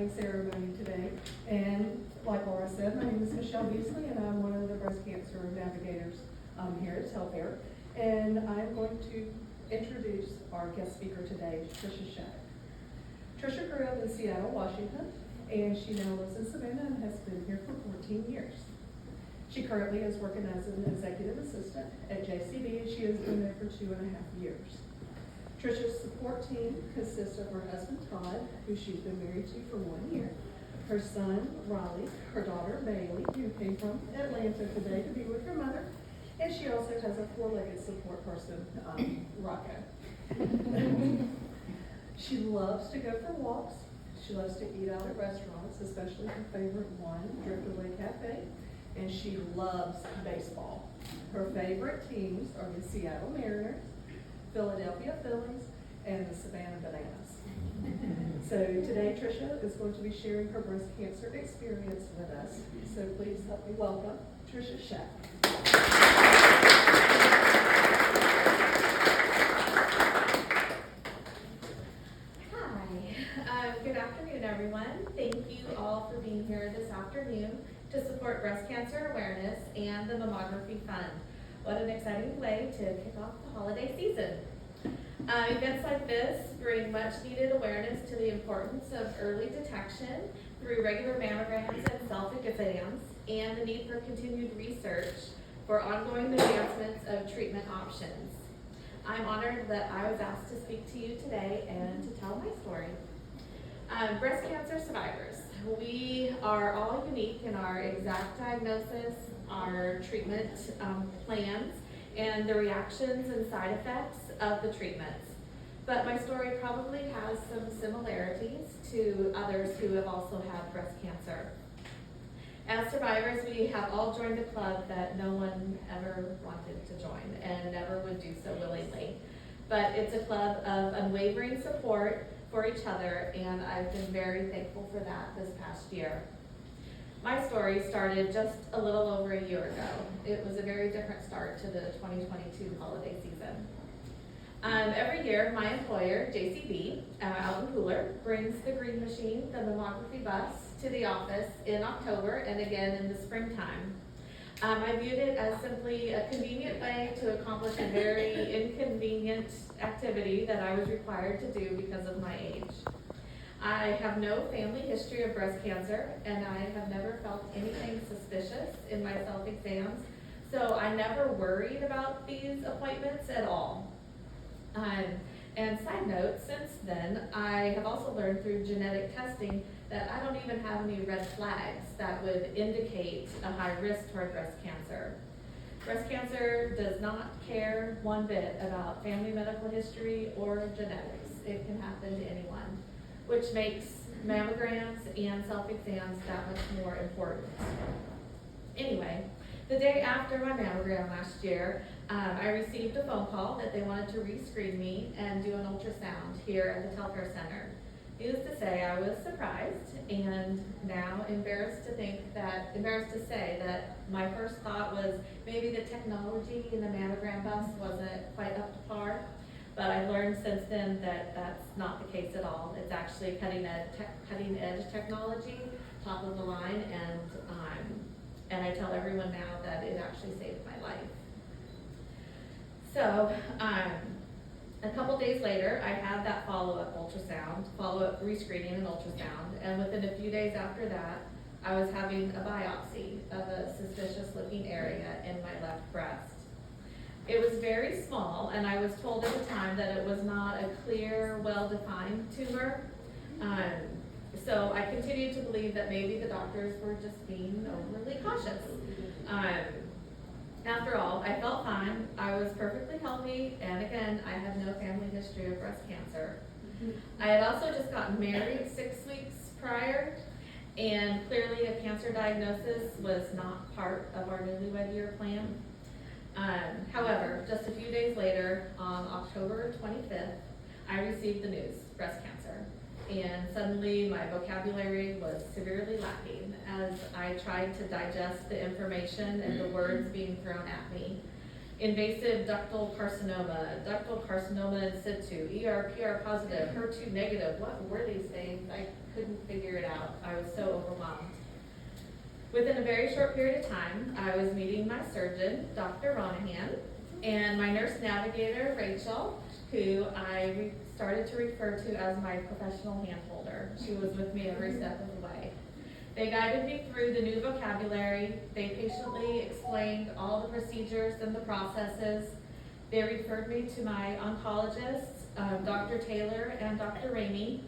ceremony today, and like Laura said, my name is Michelle Beasley, and I'm one of the breast cancer navigators here at Telfair, and I'm going to introduce our guest speaker today, Tricia. Tricia grew up in Seattle, Washington, and she now lives in Savannah and has been here for 14 years. She currently is working as an executive assistant at JCB, and she has been there for 2.5 years. Tricia's support team consists of her husband, Todd, who she's been married to for 1 year, her son, Raleigh, her daughter, Bailey, who came from Atlanta today to be with her mother, and she also has a 4-legged support person, Rocco. She loves to go for walks. She loves to eat out at restaurants, especially her favorite one, Driftaway Cafe, and she loves baseball. Her favorite teams are the Seattle Mariners, Philadelphia Phillies, and the Savannah Bananas. So today Tricia is going to be sharing her breast cancer experience with us. So please help me welcome Tricia Shack. Good afternoon, everyone. Thank you all for being here this afternoon to support breast cancer awareness and the Mammography Fund. What an exciting way to kick off the holiday season. Events like this bring much needed awareness to the importance of early detection through regular mammograms and self-exams, and the need for continued research for ongoing advancements of treatment options. I'm honored that I was asked to speak to you today and to tell my story. Breast cancer survivors. We are all unique in our exact diagnosis, our treatment plans, and the reactions and side effects of the treatments. But my story probably has some similarities to others who have also had breast cancer. As survivors, we have all joined a club that no one ever wanted to join and never would do so willingly. But it's a club of unwavering support for each other, and I've been very thankful for that this past year. My story started just a little over a year ago. It was a very different start to the 2022 holiday season. Every year, my employer, JCB, out in Cooler, brings the green machine, the mammography bus, to the office in October and again in the springtime. I viewed it as simply a convenient way to accomplish a very inconvenient activity that I was required to do because of my age. I have no family history of breast cancer, and I have never felt anything suspicious in my self-exams, so I never worried about these appointments at all. And side note, since then, I have also learned through genetic testing that I don't even have any red flags that would indicate a high risk toward breast cancer. Breast cancer does not care one bit about family medical history or genetics. It can happen to anyone, which makes mammograms and self-exams that much more important. Anyway, the day after my mammogram last year, I received a phone call that they wanted to rescreen me and do an ultrasound here at the Telfair Center. Needless to say, I was surprised and now embarrassed to say that my first thought was maybe the technology in the mammogram bus wasn't quite up to par. But I've learned since then that that's not the case at all. It's actually cutting edge technology, top of the line, and I tell everyone now that it actually saved my life. So, a couple days later, I had that follow-up rescreening and ultrasound, and within a few days after that, I was having a biopsy of a suspicious-looking area in my left breast. It was very small, and I was told at the time that it was not a clear, well-defined tumor. So I continued to believe that maybe the doctors were just being overly cautious. After all, I felt fine. I was perfectly healthy, and again, I had no family history of breast cancer. I had also just gotten married 6 weeks prior, and clearly a cancer diagnosis was not part of our newlywed year plan. However, just a few days later, on October 25th, I received the news, breast cancer. And suddenly my vocabulary was severely lacking as I tried to digest the information and the words being thrown at me. invasive ductal carcinoma in situ, ER/PR positive, HER2 negative. What were these things? I couldn't figure it out. I was so overwhelmed. Within a very short period of time, I was meeting my surgeon, Dr. Ronahan, and my nurse navigator, Rachel, who I started to refer to as my professional handholder. She was with me every step of the way. They guided me through the new vocabulary. They patiently explained all the procedures and the processes. They referred me to my oncologists, Dr. Taylor and Dr. Ramey,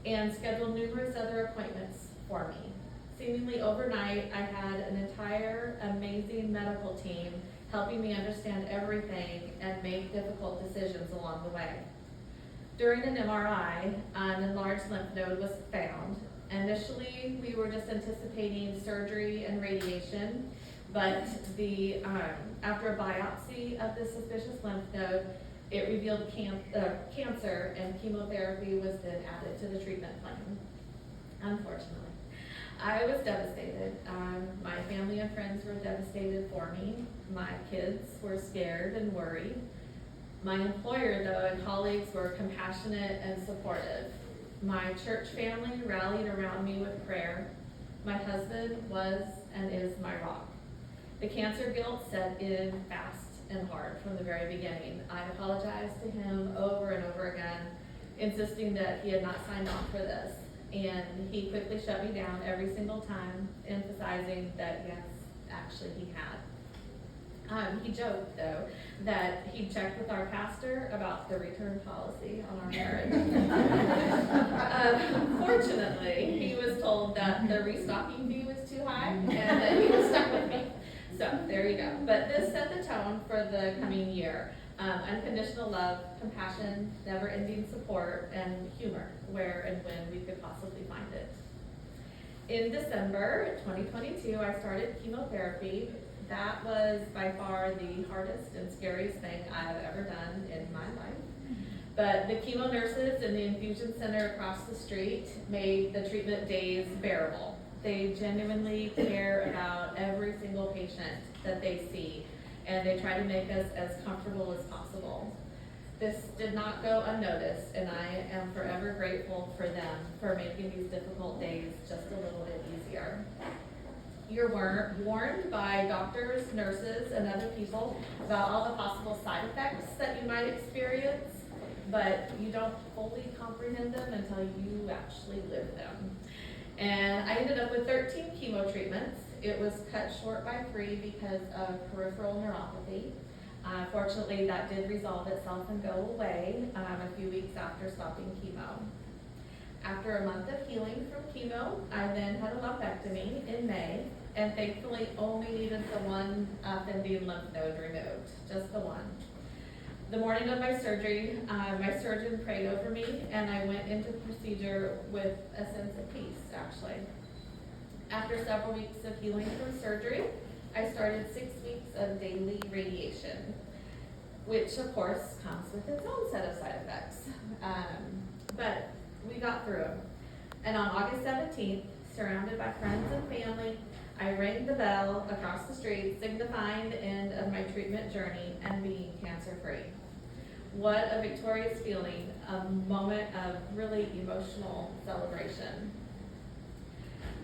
and scheduled numerous other appointments for me. Seemingly overnight, I had an entire amazing medical team helping me understand everything and make difficult decisions along the way. During an MRI, an enlarged lymph node was found. Initially, we were just anticipating surgery and radiation, but after a biopsy of the suspicious lymph node, it revealed cancer, and chemotherapy was then added to the treatment plan. Unfortunately, I was devastated. My family and friends were devastated for me. My kids were scared and worried. My employer, though, and colleagues were compassionate and supportive. My church family rallied around me with prayer. My husband was and is my rock. The cancer guilt set in fast and hard from the very beginning. I apologized to him over and over again, insisting that he had not signed on for this. And he quickly shut me down every single time, emphasizing that yes, actually he had. He joked, though, that he checked with our pastor about the return policy on our marriage. Fortunately, he was told that the restocking fee was too high, and that he was stuck with me. So there you go. But this set the tone for the coming year. Unconditional love, compassion, never-ending support, and humor, where and when we could possibly find it. In December 2022, I started chemotherapy. That was by far the hardest and scariest thing I have ever done in my life. But the chemo nurses in the infusion center across the street made the treatment days bearable. They genuinely care about every single patient that they see, and they try to make us as comfortable as possible. This did not go unnoticed, and I am forever grateful for them for making these difficult days just a little bit easier. You're warned by doctors, nurses, and other people about all the possible side effects that you might experience, but you don't fully comprehend them until you actually live them. And I ended up with 13 chemo treatments. It was cut short by 3 because of peripheral neuropathy. Fortunately, that did resolve itself and go away a few weeks after stopping chemo. After a month of healing from chemo, I then had a lumpectomy in May, and thankfully only needed the one offending lymph node removed, just the one. The morning of my surgery, my surgeon prayed over me, and I went into the procedure with a sense of peace, actually. After several weeks of healing from surgery, I started 6 weeks of daily radiation, which of course comes with its own set of side effects. But we got through them. And on August 17th, surrounded by friends and family, I rang the bell across the street, signifying the end of my treatment journey and being cancer-free. What a victorious feeling, a moment of really emotional celebration.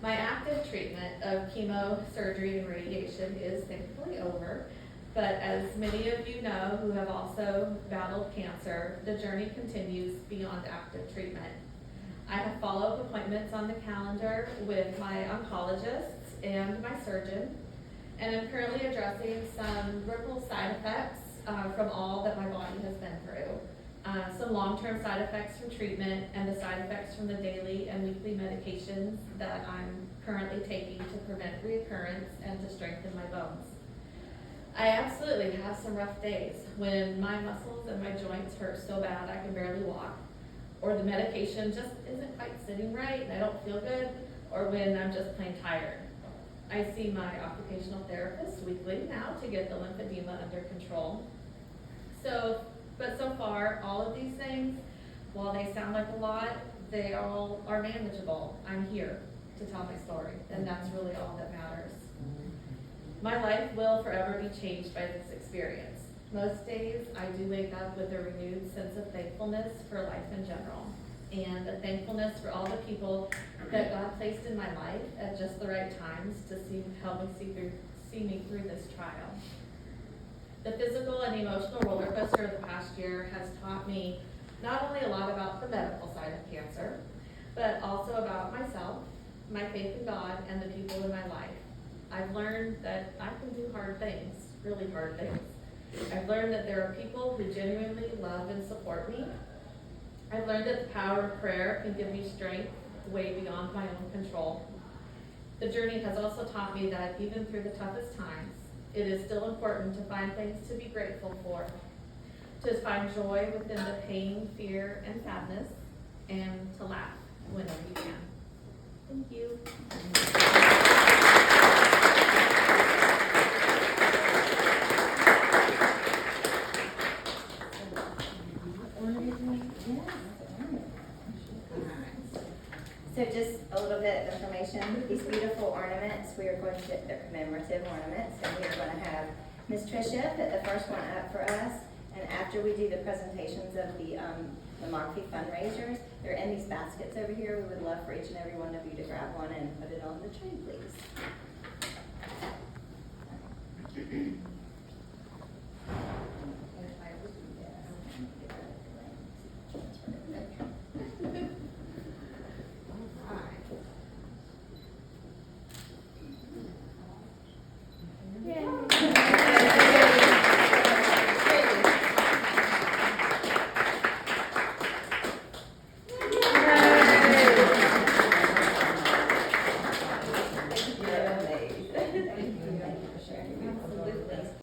My active treatment of chemo, surgery, and radiation is thankfully over, but as many of you know who have also battled cancer, the journey continues beyond active treatment. I have follow-up appointments on the calendar with my oncologists and my surgeon, and I'm currently addressing some ripple side effects from all that my body has been through. Some long-term side effects from treatment and the side effects from the daily and weekly medications that I'm currently taking to prevent reoccurrence and to strengthen my bones. I absolutely have some rough days when my muscles and my joints hurt so bad I can barely walk, or the medication just isn't quite sitting right and I don't feel good, or when I'm just plain tired. I see my occupational therapist weekly now to get the lymphedema under control. But so far, all of these things, while they sound like a lot, they all are manageable. I'm here to tell my story, and that's really all that matters. My life will forever be changed by this experience. Most days, I do wake up with a renewed sense of thankfulness for life in general, and a thankfulness for all the people that God placed in my life at just the right times to help me see me through this trial. The physical and emotional roller coaster of the past year has taught me not only a lot about the medical side of cancer, but also about myself, my faith in God, and the people in my life. I've learned that I can do hard things, really hard things. I've learned that there are people who genuinely love and support me. I've learned that the power of prayer can give me strength way beyond my own control. The journey has also taught me that even through the toughest times, it is still important to find things to be grateful for, to find joy within the pain, fear, and sadness, and to laugh whenever you can. Thank you. So just a little bit of information. These beautiful ornaments, we are going to, they're commemorative ornaments, and we are going to have Miss Tricia put the first one up for us. And after we do the presentations of the mammography fundraisers, they're in these baskets over here. We would love for each and every one of you to grab one and put it on the tray, please.